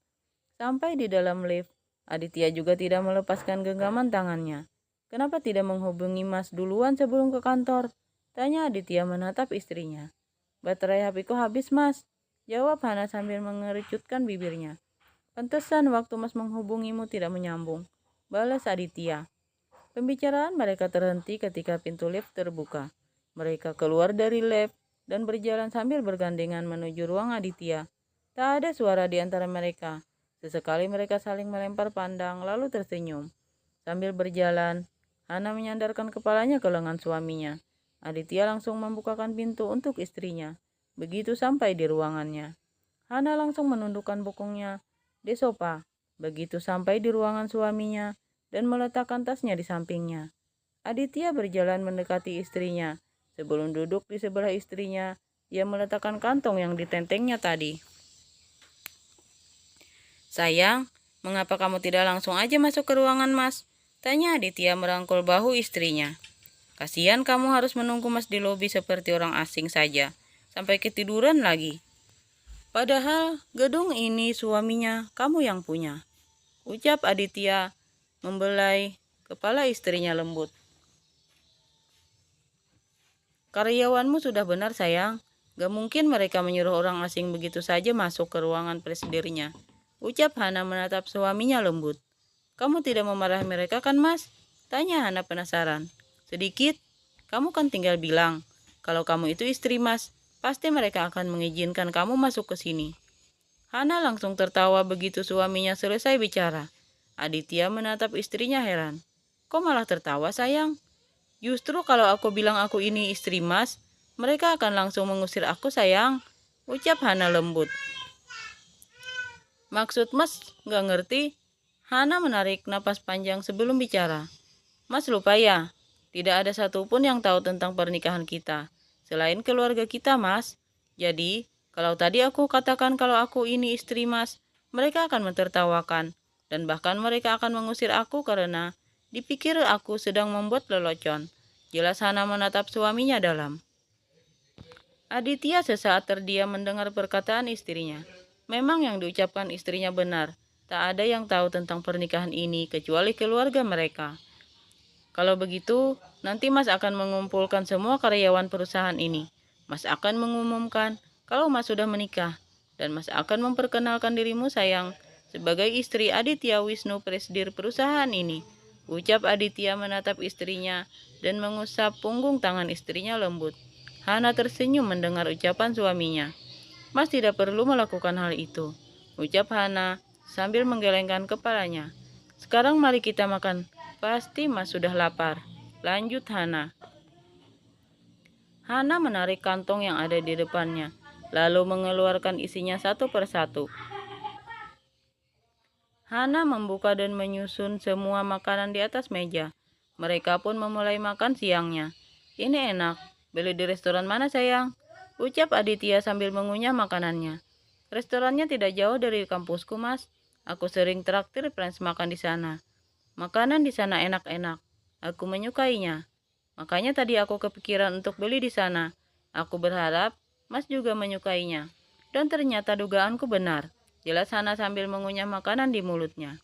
Sampai di dalam lift, Aditya juga tidak melepaskan genggaman tangannya. "Kenapa tidak menghubungi Mas duluan sebelum ke kantor?" tanya Aditya menatap istrinya. "Baterai HP-ku habis, Mas," jawab Hana sambil mengericutkan bibirnya. "Pantesan waktu Mas menghubungimu tidak menyambung," balas Aditya. Pembicaraan mereka terhenti ketika pintu lift terbuka. Mereka keluar dari lift dan berjalan sambil bergandengan menuju ruang Aditya. Tak ada suara di antara mereka. Sesekali mereka saling melempar pandang lalu tersenyum. Sambil berjalan, Hana menyandarkan kepalanya ke lengan suaminya. Aditya langsung membukakan pintu untuk istrinya. Begitu sampai di ruangannya, Hana langsung menundukkan bokongnya di sofa. Begitu sampai di ruangan suaminya, dan meletakkan tasnya di sampingnya. Aditya berjalan mendekati istrinya. Sebelum duduk di sebelah istrinya, ia meletakkan kantong yang ditentengnya tadi. "Sayang, mengapa kamu tidak langsung aja masuk ke ruangan Mas?" tanya Aditya merangkul bahu istrinya. Kasihan kamu harus menunggu Mas di lobi seperti orang asing saja, sampai ketiduran lagi. Padahal gedung ini suaminya kamu yang punya, ucap Aditya membelai kepala istrinya lembut. Karyawanmu sudah benar sayang, gak mungkin mereka menyuruh orang asing begitu saja masuk ke ruangan presidirnya, ucap Hana menatap suaminya lembut. Kamu tidak memarahi mereka kan Mas? Tanya Hana penasaran. Sedikit, kamu kan tinggal bilang, kalau kamu itu istri Mas, pasti mereka akan mengizinkan kamu masuk ke sini. Hana langsung tertawa begitu suaminya selesai bicara. Aditya menatap istrinya heran. Kok malah tertawa sayang? Justru kalau aku bilang aku ini istri Mas, mereka akan langsung mengusir aku sayang, ucap Hana lembut. Maksud Mas gak ngerti? Hana menarik napas panjang sebelum bicara. Mas lupa ya, tidak ada satupun yang tahu tentang pernikahan kita, selain keluarga kita Mas. Jadi, kalau tadi aku katakan kalau aku ini istri Mas, mereka akan mentertawakan, dan bahkan mereka akan mengusir aku karena dipikir aku sedang membuat lelucon. Jelas Hana menatap suaminya dalam. Aditya sesaat terdiam mendengar perkataan istrinya. Memang yang diucapkan istrinya benar, tak ada yang tahu tentang pernikahan ini kecuali keluarga mereka. Kalau begitu, nanti Mas akan mengumpulkan semua karyawan perusahaan ini. Mas akan mengumumkan kalau Mas sudah menikah, dan Mas akan memperkenalkan dirimu sayang sebagai istri Aditya Wisnu presidir perusahaan ini. Ucap Aditya menatap istrinya dan mengusap punggung tangan istrinya lembut. Hana tersenyum mendengar ucapan suaminya. Mas tidak perlu melakukan hal itu, ucap Hana sambil menggelengkan kepalanya. Sekarang mari kita makan. Pasti Mas sudah lapar. Lanjut Hana. Hana menarik kantong yang ada di depannya, lalu mengeluarkan isinya satu persatu. Hana membuka dan menyusun semua makanan di atas meja. Mereka pun memulai makan siangnya. Ini enak. Beli di restoran mana sayang? Ucap Aditya sambil mengunyah makanannya. Restorannya tidak jauh dari kampusku Mas. Aku sering traktir friends makan di sana. Makanan di sana enak-enak. Aku menyukainya. Makanya tadi aku kepikiran untuk beli di sana. Aku berharap Mas juga menyukainya. Dan ternyata dugaanku benar. Jelas Hana sambil mengunyah makanan di mulutnya.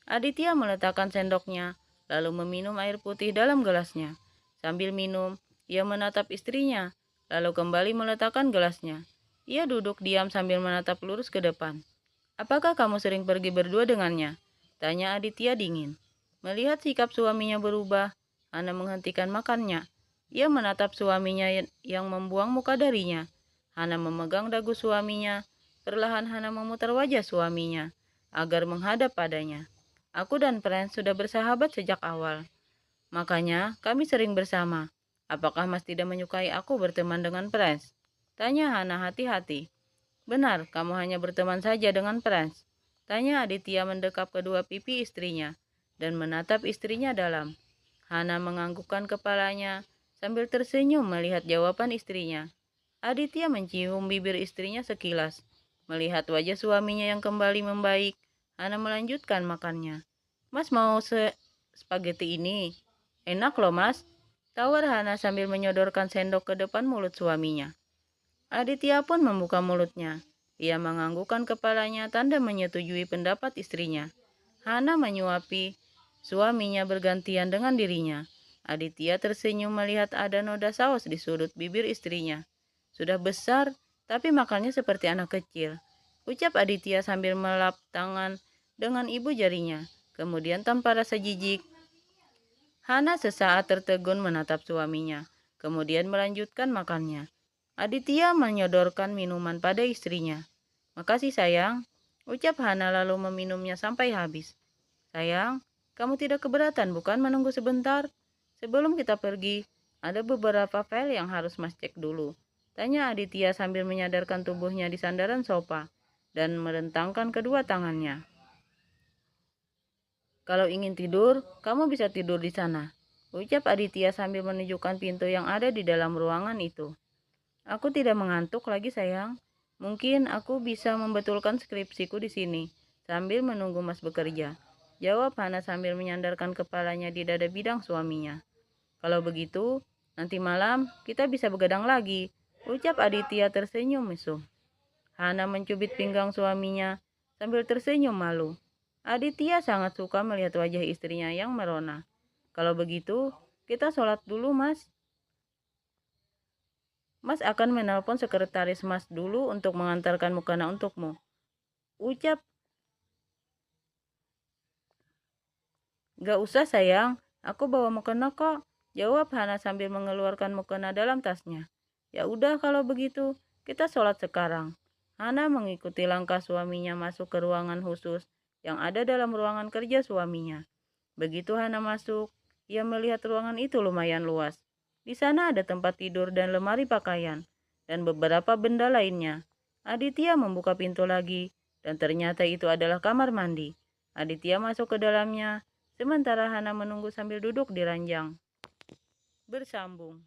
Aditya meletakkan sendoknya, lalu meminum air putih dalam gelasnya. Sambil minum, ia menatap istrinya, lalu kembali meletakkan gelasnya. Ia duduk diam sambil menatap lurus ke depan. Apakah kamu sering pergi berdua dengannya? Tanya Aditya dingin. Melihat sikap suaminya berubah, Hana menghentikan makannya. Ia menatap suaminya yang membuang muka darinya. Hana memegang dagu suaminya. Perlahan Hana memutar wajah suaminya agar menghadap padanya. Aku dan Prince sudah bersahabat sejak awal. Makanya kami sering bersama. Apakah Mas tidak menyukai aku berteman dengan Prince? Tanya Hana hati-hati. Benar, kamu hanya berteman saja dengan Prince. Tanya Aditya mendekap kedua pipi istrinya dan menatap istrinya dalam. Hana menganggukkan kepalanya sambil tersenyum melihat jawaban istrinya. Aditya mencium bibir istrinya sekilas. Melihat wajah suaminya yang kembali membaik, Hana melanjutkan makannya. Mas mau spaghetti ini? Enak loh Mas. Tawar Hana sambil menyodorkan sendok ke depan mulut suaminya. Aditya pun membuka mulutnya. Ia menganggukkan kepalanya tanda menyetujui pendapat istrinya. Hana menyuapi suaminya bergantian dengan dirinya. Aditya tersenyum melihat ada noda saus di sudut bibir istrinya. Sudah besar, tapi makannya seperti anak kecil. Ucap Aditya sambil melap tangan dengan ibu jarinya. Kemudian tanpa rasa jijik, Hana sesaat tertegun menatap suaminya. Kemudian melanjutkan makannya. Aditya menyodorkan minuman pada istrinya. Makasih sayang, ucap Hana lalu meminumnya sampai habis. Sayang, kamu tidak keberatan bukan menunggu sebentar? Sebelum kita pergi, ada beberapa file yang harus Mas cek dulu. Tanya Aditya sambil menyadarkan tubuhnya di sandaran sofa dan merentangkan kedua tangannya. Kalau ingin tidur, kamu bisa tidur di sana. Ucap Aditya sambil menunjukkan pintu yang ada di dalam ruangan itu. Aku tidak mengantuk lagi sayang. Mungkin aku bisa membetulkan skripsiku di sini sambil menunggu Mas bekerja. Jawab Hana sambil menyandarkan kepalanya di dada bidang suaminya. Kalau begitu, nanti malam kita bisa begadang lagi, ucap Aditya tersenyum mesum. Hana mencubit pinggang suaminya sambil tersenyum malu. Aditya sangat suka melihat wajah istrinya yang merona. Kalau begitu, kita sholat dulu, Mas. Mas akan menelpon sekretaris Mas dulu untuk mengantarkan mukena untukmu, ucap. Gak usah sayang, aku bawa mukena kok, jawab Hana sambil mengeluarkan mukena dalam tasnya. Ya udah kalau begitu, kita sholat sekarang. Hana mengikuti langkah suaminya masuk ke ruangan khusus yang ada dalam ruangan kerja suaminya. Begitu Hana masuk, ia melihat ruangan itu lumayan luas. Di sana ada tempat tidur dan lemari pakaian, dan beberapa benda lainnya. Aditya membuka pintu lagi, dan ternyata itu adalah kamar mandi. Aditya masuk ke dalamnya, sementara Hana menunggu sambil duduk di ranjang. Bersambung.